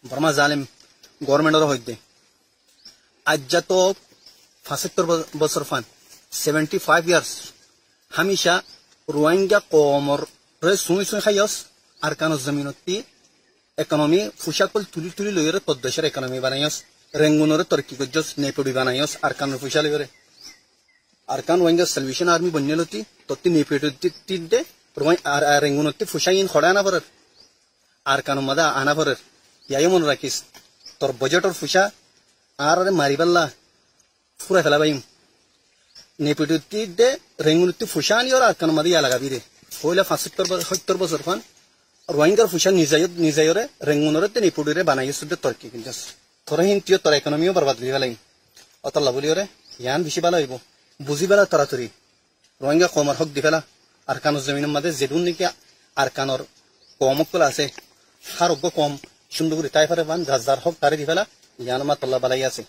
বর্মা জালিম গভর্নমেন্টের হইতে আজ্জা তো 75 বছর ফান 75 ইয়ার্স হামেশা রোহিঙ্গা কমর রে সুই সুই খাইয়স আর কানো জমিনতি ইকোনমি ফুশাকল তুলি তুলি লইরে তদ্দেশের ইকোনমি বানাইয়স রেঙ্গুনরে তরকি গজস নেপড়ি বানাইয়স আর কানো ফুশা লইরে আর কান রোহিঙ্গা সালভেশন আর্মি বন্যলতি তত্তি নেপড়ি তিদে রোই আর রেঙ্গুনতি ফুশাইন খড়ানা পরের আর কানো মাদা আনা পরের ইয়াই মন রাখিস তোর বাজেটর ফুশা আর মারিবাল্লা ফুরা ফেলা বাইম নেপড়ি দে রেঙ্গুনতি ফুশানি আর কানো মাদি ইয়া লাগাবি রে হইলা 75 বছর ফান রোহিঙ্গার ফুশা নিজায়রে রেঙ্গুনরে তে নেপড়িরে বানাইয়স দে তরকি কিনজাস তোরা হিন্তিও তোর ইকোনমিও বরবাদ হই ফেলাই অতল্লা বলিওরে ইয়ান বেশি ভালো হইব বুঝি বেলা তাড়াতাড়ি রোহিঙ্গা কমর হক দি ফেলা আর কানোর জমিনের মাঝে যেদুন নাকি আর কানোর কমকল আছে হারোগ্য কম সুন্দর করে তাই পারে বান যার হক তারে দি ফেলা ইয়ান মা তল্লা বালাই আছে।